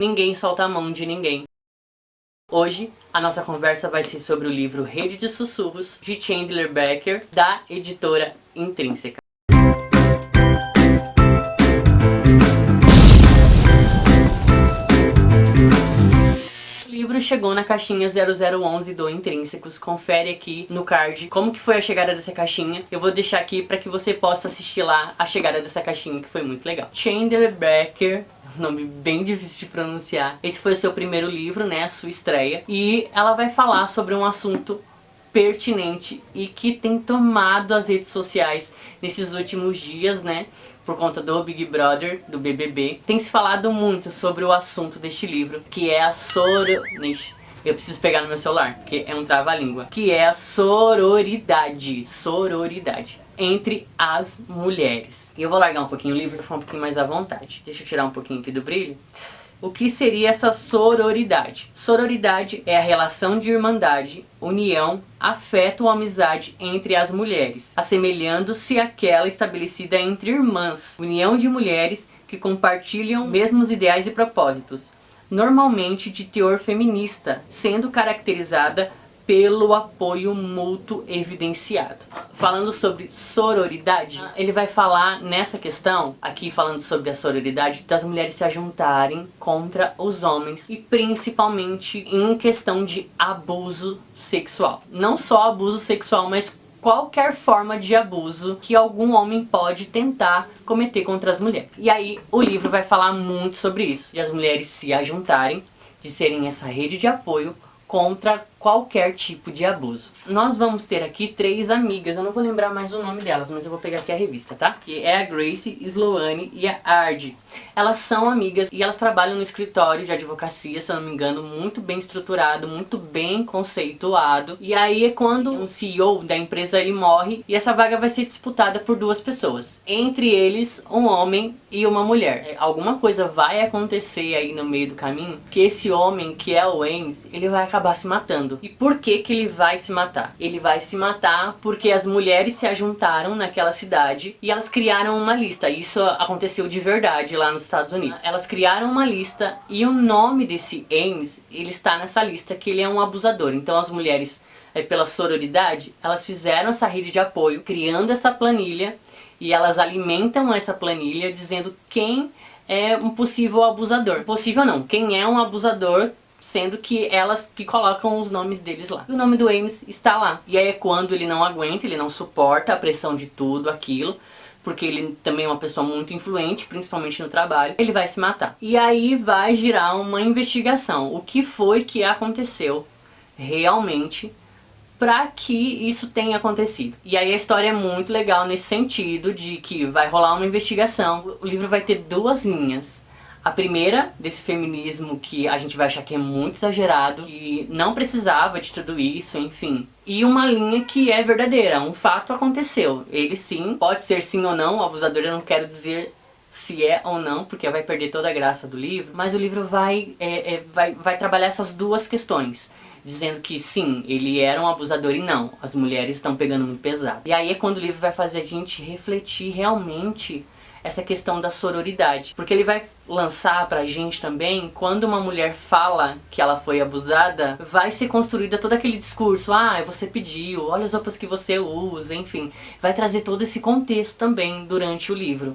Ninguém solta a mão de ninguém. Hoje, a nossa conversa vai ser sobre o livro Rede de Sussurros, de Chandler Becker, da editora Intrínseca. O livro chegou na caixinha 0011 do Intrínsecos. Confere aqui no card como que foi a chegada dessa caixinha. Eu vou deixar aqui para que você possa assistir lá a chegada dessa caixinha, que foi muito legal. Chandler Becker, nome bem difícil de pronunciar. Esse foi o seu primeiro livro, né, a sua estreia. E ela vai falar sobre um assunto pertinente e que tem tomado as redes sociais nesses últimos dias, né, por conta do Big Brother, do BBB. Tem se falado muito sobre o assunto deste livro, que é a eu preciso pegar no meu celular, porque é um trava-língua. Que é a sororidade entre as mulheres. E eu vou largar um pouquinho o livro para ficar um pouquinho mais à vontade. Deixa eu tirar um pouquinho aqui do brilho. O que seria essa sororidade? Sororidade é a relação de irmandade, união, afeto ou amizade entre as mulheres, assemelhando-se àquela estabelecida entre irmãs. União de mulheres que compartilham mesmos ideais e propósitos, normalmente de teor feminista, sendo caracterizada pelo apoio mútuo evidenciado. Falando sobre sororidade, ele vai falar nessa questão, aqui falando sobre a sororidade, das mulheres se ajuntarem contra os homens e principalmente em questão de abuso sexual. Não só abuso sexual, mas qualquer forma de abuso que algum homem pode tentar cometer contra as mulheres. E aí o livro vai falar muito sobre isso, de as mulheres se ajuntarem, de serem essa rede de apoio contra qualquer tipo de abuso. Nós vamos ter aqui 3 amigas, eu não vou lembrar mais o nome delas, mas eu vou pegar aqui a revista, tá? Que é a Grace, Sloane e a Ard. Elas são amigas e elas trabalham no escritório de advocacia, se eu não me engano, muito bem estruturado, muito bem conceituado. E aí é quando um CEO da empresa ele morre e essa vaga vai ser disputada por 2 pessoas. Entre eles, um homem e uma mulher. Alguma coisa vai acontecer aí no meio do caminho que esse homem, que é o Ames, ele vai acabar se matando. E por que que ele vai se matar? Ele vai se matar porque as mulheres se ajuntaram naquela cidade e elas criaram uma lista. Isso aconteceu de verdade lá nos Estados Unidos. Elas criaram uma lista e o nome desse Ames, ele está nessa lista, que ele é um abusador. Então as mulheres, pela sororidade, elas fizeram essa rede de apoio, criando essa planilha, e elas alimentam essa planilha dizendo quem é um possível abusador. Possível não, quem é um abusador, sendo que elas que colocam os nomes deles lá. O nome do Ames está lá. E aí é quando ele não aguenta, ele não suporta a pressão de tudo aquilo, porque ele também é uma pessoa muito influente, principalmente no trabalho, ele vai se matar. E aí vai girar uma investigação. O que foi que aconteceu realmente para que isso tenha acontecido. E aí a história é muito legal nesse sentido de que vai rolar uma investigação. O livro vai ter 2 linhas. A primeira, desse feminismo que a gente vai achar que é muito exagerado, que não precisava de tudo isso, enfim. E uma linha que é verdadeira, um fato aconteceu. Ele sim, pode ser sim ou não, o abusador, eu não quero dizer se é ou não, porque vai perder toda a graça do livro. Mas o livro vai trabalhar essas 2 questões, dizendo que sim, ele era um abusador e não, as mulheres estão pegando muito pesado. E aí é quando o livro vai fazer a gente refletir realmente essa questão da sororidade, porque ele vai lançar pra gente também, quando uma mulher fala que ela foi abusada, vai ser construída todo aquele discurso, você pediu, olha as roupas que você usa, enfim, vai trazer todo esse contexto também durante o livro.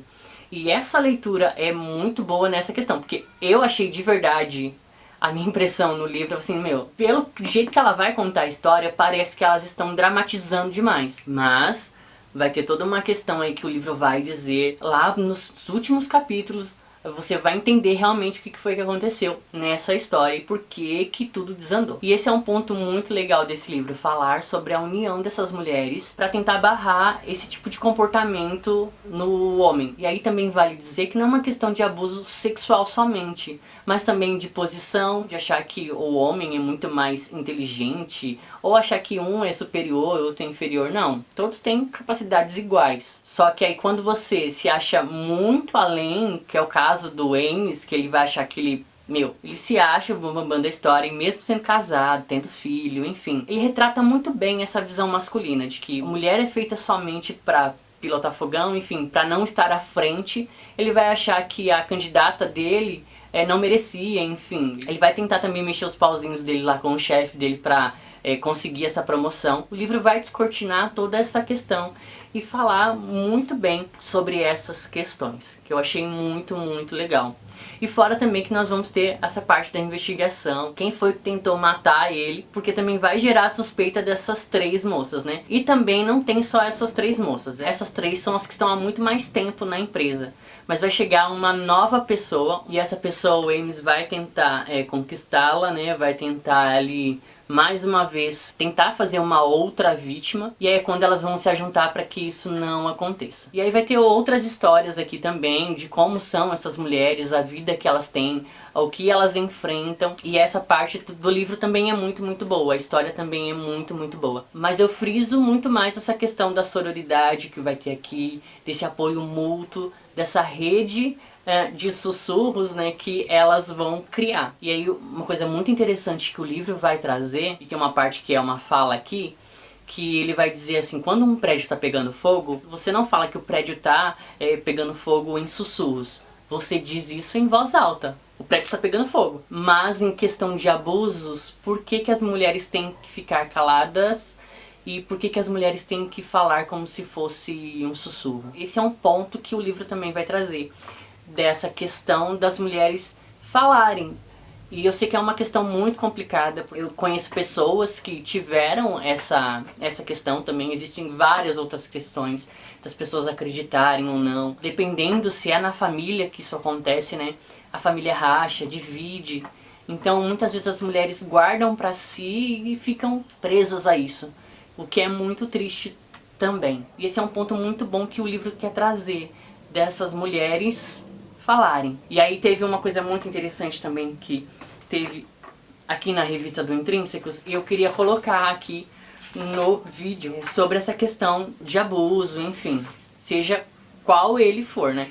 E essa leitura é muito boa nessa questão, porque eu achei de verdade, a minha impressão no livro, assim, pelo jeito que ela vai contar a história, parece que elas estão dramatizando demais, mas vai ter toda uma questão aí que o livro vai dizer. Lá nos últimos capítulos você vai entender realmente o que foi que aconteceu nessa história e por que que tudo desandou. E esse é um ponto muito legal desse livro, falar sobre a união dessas mulheres para tentar barrar esse tipo de comportamento no homem. E aí também vale dizer que não é uma questão de abuso sexual somente, mas também de posição, de achar que o homem é muito mais inteligente, ou achar que um é superior, outro é inferior. Não, todos têm capacidades iguais. Só que aí quando você se acha muito além, que é o caso do Ames, que ele vai achar que ele se acha o bambambam da história, e mesmo sendo casado, tendo filho, enfim. Ele retrata muito bem essa visão masculina, de que a mulher é feita somente pra pilotar fogão, enfim, pra não estar à frente. Ele vai achar que a candidata dele não merecia, enfim. Ele vai tentar também mexer os pauzinhos dele lá com o chefe dele pra conseguir essa promoção. O livro vai descortinar toda essa questão e falar muito bem sobre essas questões, que eu achei muito, muito legal. E fora também que nós vamos ter essa parte da investigação, quem foi que tentou matar ele, porque também vai gerar a suspeita dessas 3 moças, né? E também não tem só essas 3 moças, essas 3 são as que estão há muito mais tempo na empresa. Mas vai chegar uma nova pessoa, e essa pessoa, o Ames, vai tentar conquistá-la, né? Vai tentar ali, mais uma vez, tentar fazer uma outra vítima. E aí é quando elas vão se ajuntar para que isso não aconteça. E aí vai ter outras histórias aqui também, de como são essas mulheres, a vida que elas têm, o que elas enfrentam. E essa parte do livro também é muito, muito boa. A história também é muito, muito boa. Mas eu friso muito mais essa questão da sororidade que vai ter aqui, desse apoio mútuo, dessa rede de sussurros, né, que elas vão criar. E aí uma coisa muito interessante que o livro vai trazer, e tem uma parte que é uma fala aqui, que ele vai dizer assim, quando um prédio está pegando fogo, você não fala que o prédio está pegando fogo em sussurros, você diz isso em voz alta. O prédio está pegando fogo. Mas em questão de abusos, por que que as mulheres têm que ficar caladas? E por que que as mulheres têm que falar como se fosse um sussurro? Esse é um ponto que o livro também vai trazer, dessa questão das mulheres falarem. E eu sei que é uma questão muito complicada. Eu conheço pessoas que tiveram essa questão também. Existem várias outras questões das pessoas acreditarem ou não. Dependendo se é na família que isso acontece, né? A família racha, divide. Então muitas vezes as mulheres guardam pra si e ficam presas a isso. O que é muito triste também. E esse é um ponto muito bom que o livro quer trazer, dessas mulheres falarem. E aí teve uma coisa muito interessante também que teve aqui na revista do Intrínsecos, e eu queria colocar aqui no vídeo sobre essa questão de abuso, enfim, seja qual ele for, né?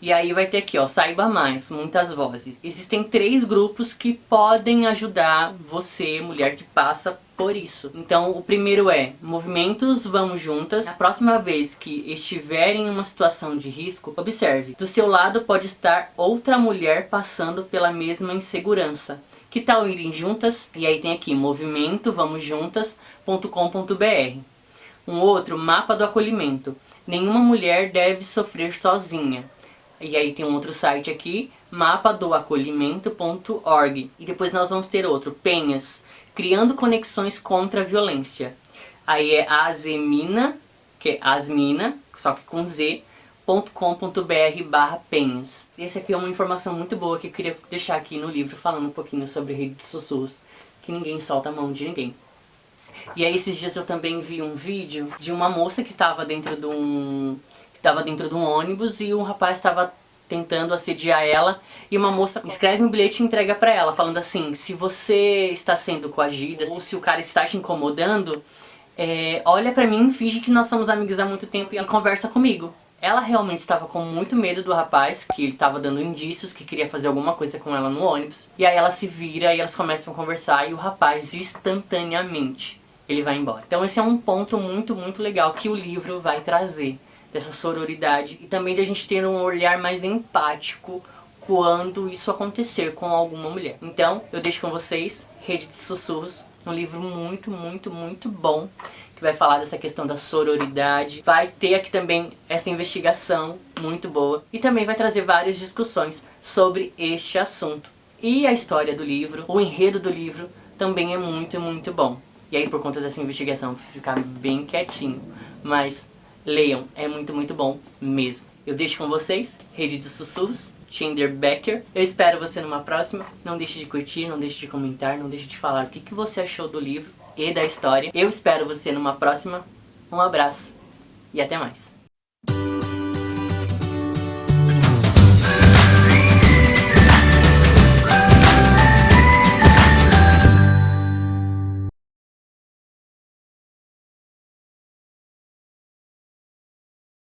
E aí vai ter aqui, ó, saiba mais, muitas vozes. Existem 3 grupos que podem ajudar você, mulher que passa por isso. Então, o primeiro é Movimentos Vamos Juntas. Na próxima vez que estiver em uma situação de risco, observe. Do seu lado pode estar outra mulher passando pela mesma insegurança. Que tal irem juntas? E aí tem aqui, movimentovamosjuntas.com.br. Um outro, Mapa do Acolhimento. Nenhuma mulher deve sofrer sozinha. E aí tem um outro site aqui, mapadoacolhimento.org. E depois nós vamos ter outro, Penhas, Criando Conexões contra a Violência. Aí é Asmina, que é Asmina, só que com z.com.br/penhas. Essa aqui é uma informação muito boa que eu queria deixar aqui no livro, falando um pouquinho sobre rede de sussurros, que ninguém solta a mão de ninguém. E aí esses dias eu também vi um vídeo de uma moça que estava dentro de um ônibus e um rapaz estava tentando assediar ela, e uma moça escreve um bilhete e entrega pra ela, falando assim, se você está sendo coagida, ou se o cara está te incomodando, olha pra mim, finge que nós somos amigas há muito tempo e conversa comigo. Ela realmente estava com muito medo do rapaz, que ele estava dando indícios que queria fazer alguma coisa com ela no ônibus, e aí ela se vira e elas começam a conversar e o rapaz instantaneamente ele vai embora. Então esse é um ponto muito, muito legal que o livro vai trazer, dessa sororidade, e também de a gente ter um olhar mais empático quando isso acontecer com alguma mulher. Então, eu deixo com vocês Rede de Sussurros, um livro muito, muito, muito bom, que vai falar dessa questão da sororidade. Vai ter aqui também essa investigação muito boa, e também vai trazer várias discussões sobre este assunto. E a história do livro, o enredo do livro, também é muito, muito bom. E aí, por conta dessa investigação, vou ficar bem quietinho, mas leiam, é muito, muito bom mesmo. Eu deixo com vocês, Rede de Sussurros, Tinder Becker. Eu espero você numa próxima. Não deixe de curtir, não deixe de comentar, não deixe de falar o que você achou do livro e da história. Eu espero você numa próxima. Um abraço e até mais.